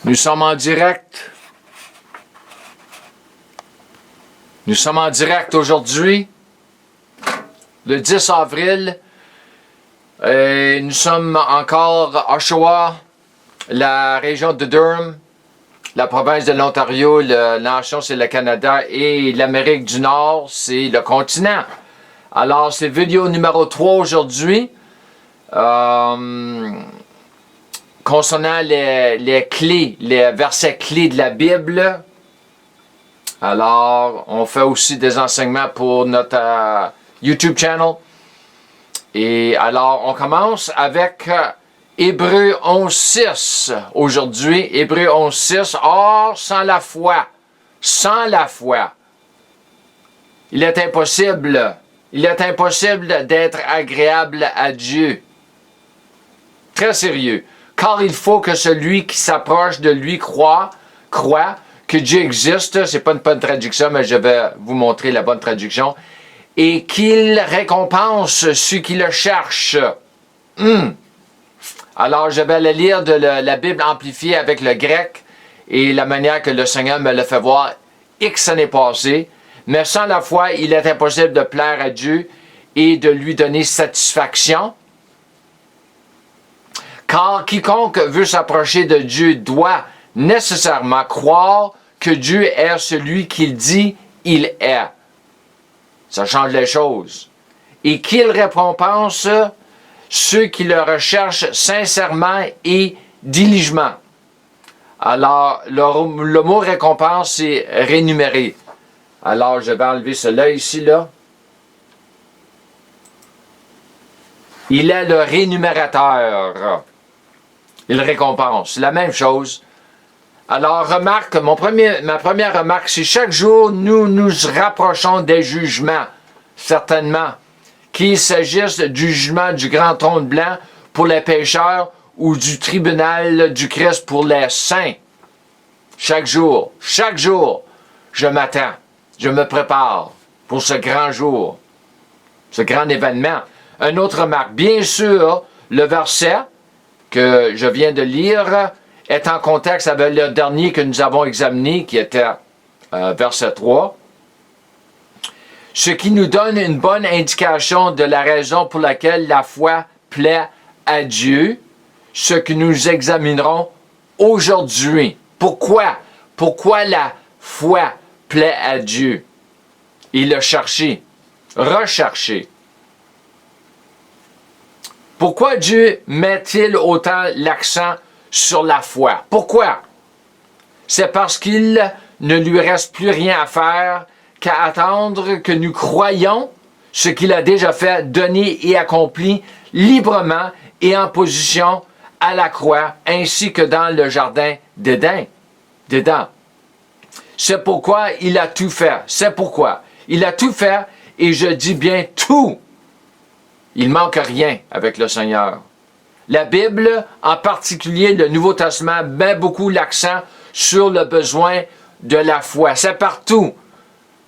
Nous sommes en direct. Nous sommes en direct aujourd'hui, le 10 avril. Nous sommes encore à Oshawa, la région de Durham, la province de l'Ontario, la nation c'est le Canada et l'Amérique du Nord c'est le continent. Alors c'est vidéo numéro 3 aujourd'hui. Concernant les clés, les versets clés de la Bible. Alors, on fait aussi des enseignements pour notre YouTube channel. Et alors, on commence avec Hébreux 11.6 aujourd'hui. Hébreux 11.6. Or, sans la foi, il est impossible d'être agréable à Dieu. Très sérieux. Car il faut que celui qui s'approche de lui croit que Dieu existe, c'est pas une bonne traduction, mais je vais vous montrer la bonne traduction, et qu'il récompense ceux qui le cherchent. Alors, je vais le lire de la Bible amplifiée avec le grec, et la manière que le Seigneur me l'a fait voir X années passées. Mais sans la foi, il est impossible de plaire à Dieu et de lui donner satisfaction. Car quiconque veut s'approcher de Dieu doit nécessairement croire que Dieu est celui qu'il dit il est. Ça change les choses. Et qu'il récompense ceux qui le recherchent sincèrement et diligemment. Alors, le mot récompense, c'est rémunérer. Alors, je vais enlever cela ici, là. Il est le rémunérateur. Il récompense. C'est la même chose. Alors, remarque, ma première remarque, c'est chaque jour, nous nous rapprochons des jugements, certainement. Qu'il s'agisse du jugement du grand trône blanc pour les pécheurs ou du tribunal du Christ pour les saints. Chaque jour, je m'attends, je me prépare pour ce grand jour, ce grand événement. Une autre remarque, bien sûr, le verset que je viens de lire est en contexte avec le dernier que nous avons examiné, qui était verset 3. Ce qui nous donne une bonne indication de la raison pour laquelle la foi plaît à Dieu, ce que nous examinerons aujourd'hui. Pourquoi? Pourquoi la foi plaît à Dieu? Il l'a cherché, recherché. Pourquoi Dieu met-il autant l'accent sur la foi? Pourquoi? C'est parce qu'il ne lui reste plus rien à faire qu'à attendre que nous croyions ce qu'il a déjà fait, donné et accompli librement et en position à la croix, ainsi que dans le jardin d'Éden. C'est pourquoi il a tout fait. C'est pourquoi il a tout fait, et je dis bien tout. Il ne manque rien avec le Seigneur. La Bible, en particulier le Nouveau Testament, met beaucoup l'accent sur le besoin de la foi. C'est partout,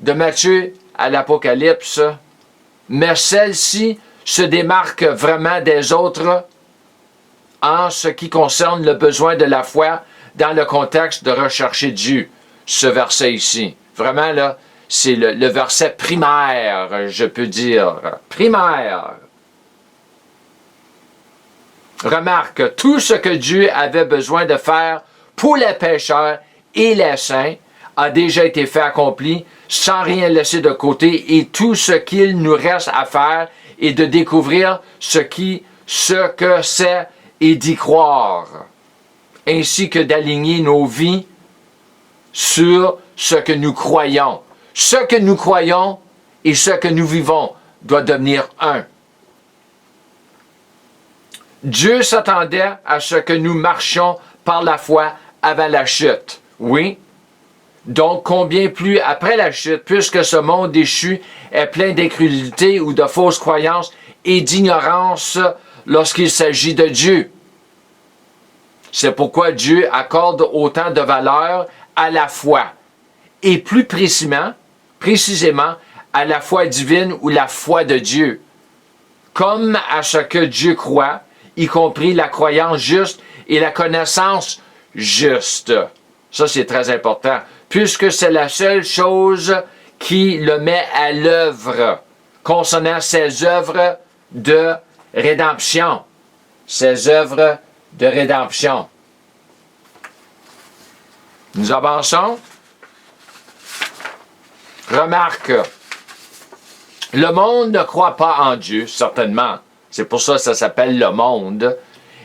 de Matthieu à l'Apocalypse, mais celle-ci se démarque vraiment des autres en ce qui concerne le besoin de la foi dans le contexte de rechercher Dieu. Ce verset ici, vraiment là, c'est le verset primaire, je peux dire, primaire. Remarque, tout ce que Dieu avait besoin de faire pour les pécheurs et les saints a déjà été fait accompli, sans rien laisser de côté, et tout ce qu'il nous reste à faire est de découvrir ce que c'est et d'y croire, ainsi que d'aligner nos vies sur ce que nous croyons. Ce que nous croyons et ce que nous vivons doit devenir un. Dieu s'attendait à ce que nous marchions par la foi avant la chute. Oui. Donc, combien plus après la chute, puisque ce monde déchu est plein d'incrédulité ou de fausses croyances et d'ignorance lorsqu'il s'agit de Dieu. C'est pourquoi Dieu accorde autant de valeur à la foi, et plus précisément à la foi divine ou la foi de Dieu, comme à ce que Dieu croit, y compris la croyance juste et la connaissance juste. Ça, c'est très important, puisque c'est la seule chose qui le met à l'œuvre concernant ses œuvres de rédemption. Ses œuvres de rédemption. Nous avançons. Remarque, le monde ne croit pas en Dieu, certainement. C'est pour ça que ça s'appelle le monde.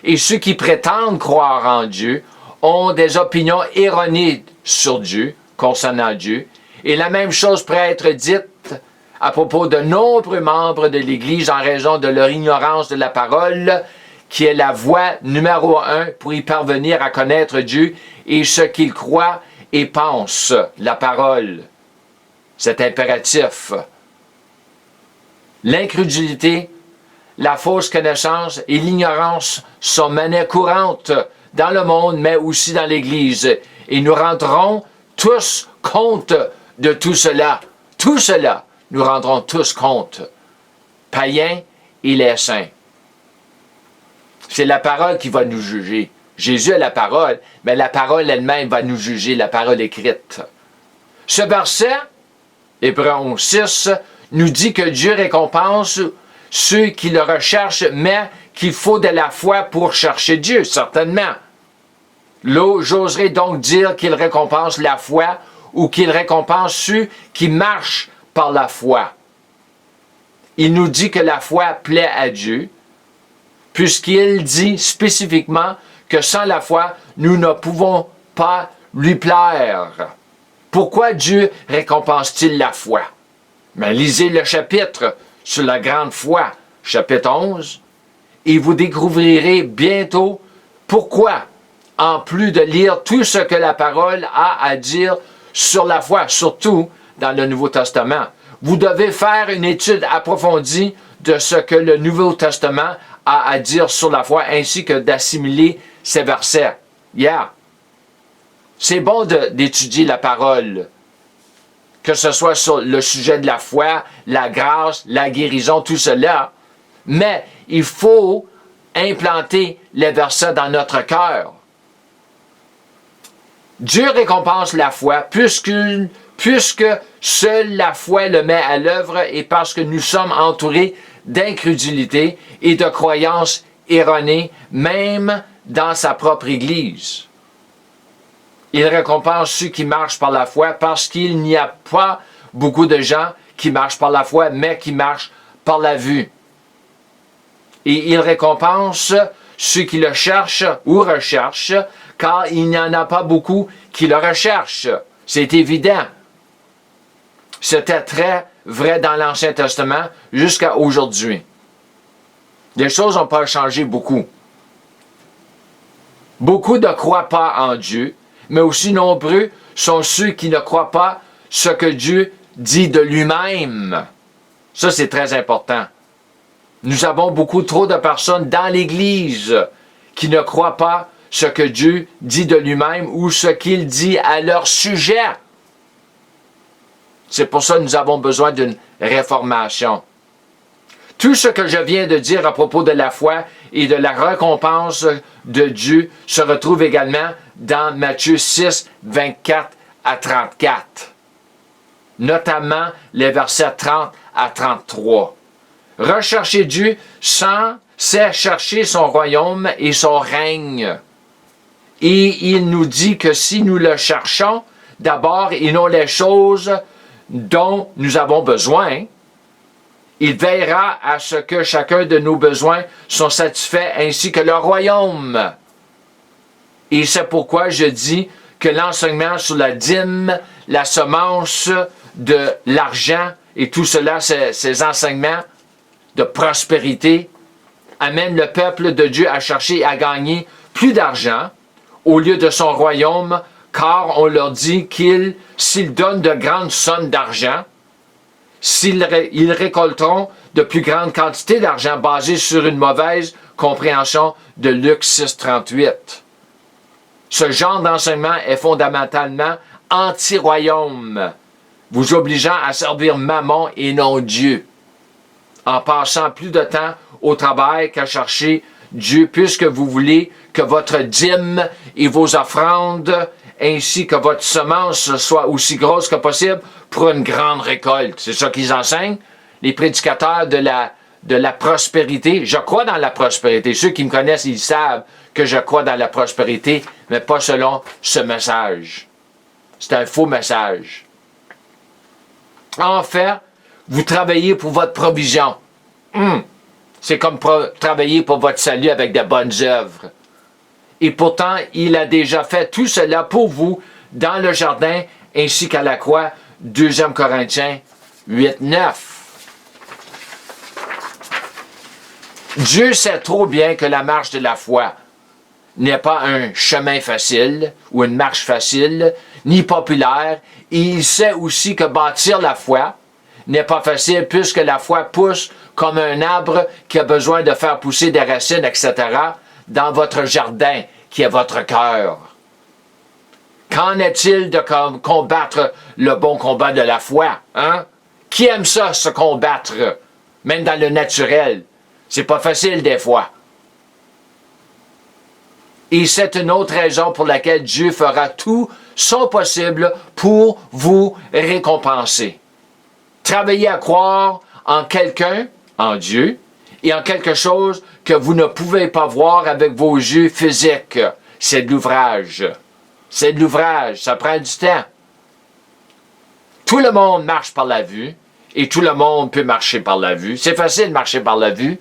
Et ceux qui prétendent croire en Dieu ont des opinions erronées sur Dieu, concernant Dieu. Et la même chose pourrait être dite à propos de nombreux membres de l'Église en raison de leur ignorance de la parole, qui est la voie numéro 1 pour y parvenir à connaître Dieu et ce qu'ils croient et pensent, la parole. C'est impératif. L'incrédulité, la fausse connaissance et l'ignorance sont monnaie courante dans le monde, mais aussi dans l'Église. Et nous rendrons tous compte de tout cela. Tout cela, nous rendrons tous compte. Païens et les saints. C'est la parole qui va nous juger. Jésus a la parole, mais la parole elle-même va nous juger, la parole écrite. Ce verset, Hébreux 11:6, nous dit que Dieu récompense ceux qui le recherchent, mais qu'il faut de la foi pour chercher Dieu, certainement. J'oserais donc dire qu'il récompense la foi ou qu'il récompense ceux qui marchent par la foi. Il nous dit que la foi plaît à Dieu, puisqu'il dit spécifiquement que sans la foi, nous ne pouvons pas lui plaire. Pourquoi Dieu récompense-t-il la foi? Mais lisez le chapitre sur la grande foi, chapitre 11, et vous découvrirez bientôt pourquoi, en plus de lire tout ce que la parole a à dire sur la foi, surtout dans le Nouveau Testament. Vous devez faire une étude approfondie de ce que le Nouveau Testament a à dire sur la foi, ainsi que d'assimiler ces versets. C'est bon d'étudier la parole, que ce soit sur le sujet de la foi, la grâce, la guérison, tout cela, mais il faut implanter les versets dans notre cœur. Dieu récompense la foi puisque seule la foi le met à l'œuvre et parce que nous sommes entourés d'incrédulité et de croyances erronées, même dans sa propre Église. Il récompense ceux qui marchent par la foi parce qu'il n'y a pas beaucoup de gens qui marchent par la foi, mais qui marchent par la vue. Et il récompense ceux qui le cherchent ou recherchent, car il n'y en a pas beaucoup qui le recherchent. C'est évident. C'était très vrai dans l'Ancien Testament jusqu'à aujourd'hui. Les choses n'ont pas changé beaucoup. Beaucoup ne croient pas en Dieu, mais aussi nombreux sont ceux qui ne croient pas ce que Dieu dit de lui-même. Ça, c'est très important. Nous avons beaucoup trop de personnes dans l'Église qui ne croient pas ce que Dieu dit de lui-même ou ce qu'il dit à leur sujet. C'est pour ça que nous avons besoin d'une réformation. Tout ce que je viens de dire à propos de la foi et de la récompense de Dieu se retrouve également dans Matthieu 6, 24 à 34. Notamment les versets 30 à 33. Rechercher Dieu c'est chercher son royaume et son règne. Et il nous dit que si nous le cherchons, d'abord, et non les choses dont nous avons besoin, il veillera à ce que chacun de nos besoins soit satisfaits ainsi que le royaume. Et c'est pourquoi je dis que l'enseignement sur la dîme, la semence de l'argent et tout cela, ces enseignements de prospérité, amènent le peuple de Dieu à chercher à gagner plus d'argent au lieu de son royaume, car on leur dit s'ils donnent de grandes sommes d'argent, ils récolteront de plus grandes quantités d'argent basées sur une mauvaise compréhension de Luc 6, 38. Ce genre d'enseignement est fondamentalement anti-royaume, vous obligeant à servir Mammon et non Dieu, en passant plus de temps au travail qu'à chercher Dieu, puisque vous voulez que votre dîme et vos offrandes, ainsi que votre semence soient aussi grosses que possible pour une grande récolte. C'est ça qu'ils enseignent, les prédicateurs de la prospérité. Je crois dans la prospérité. Ceux qui me connaissent, ils savent que je crois dans la prospérité, mais pas selon ce message. C'est un faux message. En fait, vous travaillez pour votre provision. C'est comme travailler pour votre salut avec de bonnes œuvres. Et pourtant, il a déjà fait tout cela pour vous dans le jardin ainsi qu'à la croix. 2 Corinthiens 8, 9. Dieu sait trop bien que la marche de la foi n'est pas un chemin facile ou une marche facile, ni populaire. Et il sait aussi que bâtir la foi n'est pas facile puisque la foi pousse comme un arbre qui a besoin de faire pousser des racines, etc., dans votre jardin qui est votre cœur. Qu'en est-il de combattre le bon combat de la foi? Hein? Qui aime ça, se combattre, même dans le naturel? C'est pas facile des fois. Et c'est une autre raison pour laquelle Dieu fera tout son possible pour vous récompenser. Travaillez à croire en quelqu'un, en Dieu, et en quelque chose que vous ne pouvez pas voir avec vos yeux physiques. C'est de l'ouvrage. C'est de l'ouvrage, ça prend du temps. Tout le monde marche par la vue, et tout le monde peut marcher par la vue. C'est facile de marcher par la vue.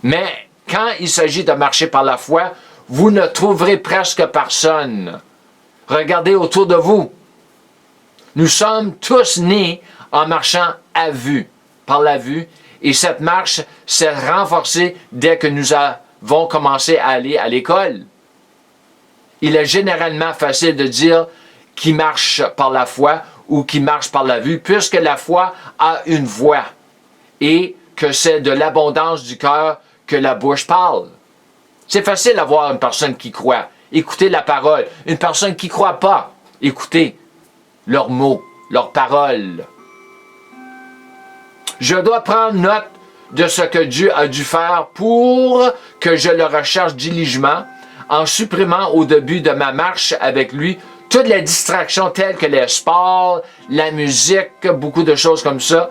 Mais quand il s'agit de marcher par la foi, vous ne trouverez presque personne. Regardez autour de vous. Nous sommes tous nés en marchant à vue, par la vue, et cette marche s'est renforcée dès que nous avons commencé à aller à l'école. Il est généralement facile de dire qui marche par la foi ou qui marche par la vue, puisque la foi a une voix, et que c'est de l'abondance du cœur que la bouche parle. C'est facile d'avoir une personne qui croit. Écoutez la parole. Une personne qui ne croit pas, écoutez leurs mots, leurs paroles. Je dois prendre note de ce que Dieu a dû faire pour que je le recherche diligemment en supprimant au début de ma marche avec lui toutes les distractions telles que les sports, la musique, beaucoup de choses comme ça,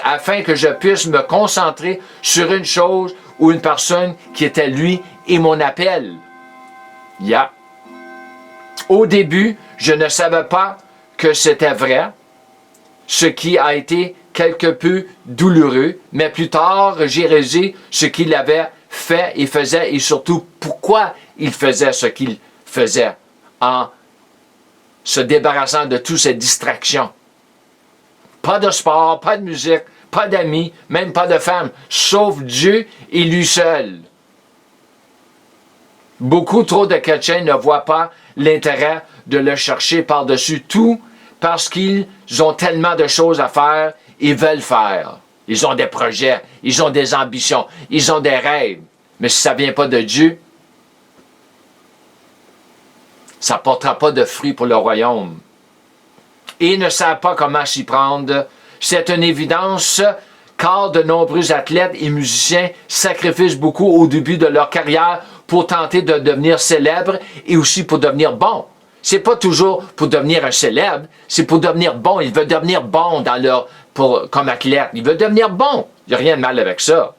afin que je puisse me concentrer sur une chose ou une personne qui était lui et mon appel. Au début, je ne savais pas que c'était vrai, ce qui a été quelque peu douloureux, mais plus tard, j'ai réalisé ce qu'il avait fait et faisait et surtout pourquoi il faisait ce qu'il faisait en se débarrassant de toutes ces distractions. Pas de sport, pas de musique, pas d'amis, même pas de femmes, sauf Dieu et lui seul. Beaucoup trop de chrétiens ne voient pas l'intérêt de le chercher par-dessus tout parce qu'ils ont tellement de choses à faire et veulent faire. Ils ont des projets, ils ont des ambitions, ils ont des rêves. Mais si ça ne vient pas de Dieu, ça ne portera pas de fruits pour le royaume. Et ils ne savent pas comment s'y prendre. C'est une évidence car de nombreux athlètes et musiciens sacrifient beaucoup au début de leur carrière pour tenter de devenir célèbres et aussi pour devenir bons. C'est pas toujours pour devenir un célèbre, c'est pour devenir bon. Ils veulent devenir bons comme athlète. Ils veulent devenir bons. Il n'y a rien de mal avec ça.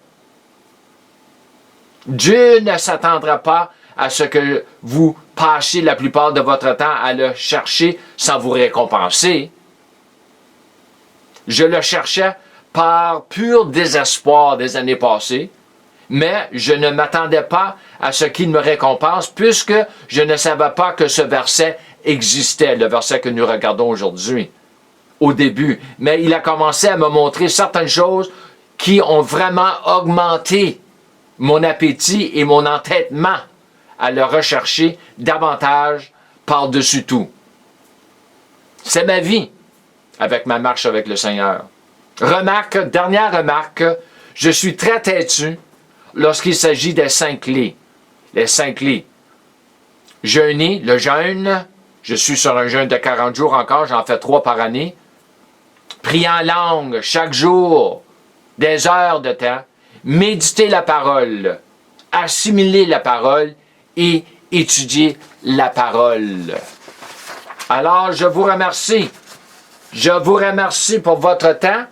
Dieu ne s'attendra pas à ce que vous passiez la plupart de votre temps à le chercher sans vous récompenser. Je le cherchais par pur désespoir des années passées, mais je ne m'attendais pas à ce qu'il me récompense puisque je ne savais pas que ce verset existait, le verset que nous regardons aujourd'hui, au début. Mais il a commencé à me montrer certaines choses qui ont vraiment augmenté mon appétit et mon entêtement à le rechercher davantage par-dessus tout. C'est ma vie avec ma marche avec le Seigneur. Dernière remarque, je suis très têtu lorsqu'il s'agit des 5 clés. Les 5 clés. Jeûner, le jeûne, je suis sur un jeûne de 40 jours encore, j'en fais 3 par année. Prier en langue chaque jour, des heures de temps. méditer la parole, assimiler la parole et étudier la parole. Alors, je vous remercie. Je vous remercie pour votre temps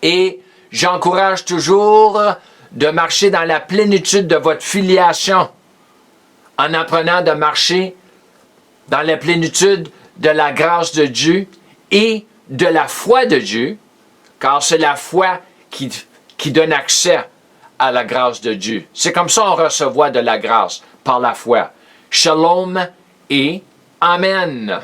et j'encourage toujours de marcher dans la plénitude de votre filiation en apprenant de marcher dans la plénitude de la grâce de Dieu et de la foi de Dieu, car c'est la foi qui donne accès à la grâce de Dieu. C'est comme ça qu'on reçoit de la grâce, par la foi. Shalom et Amen.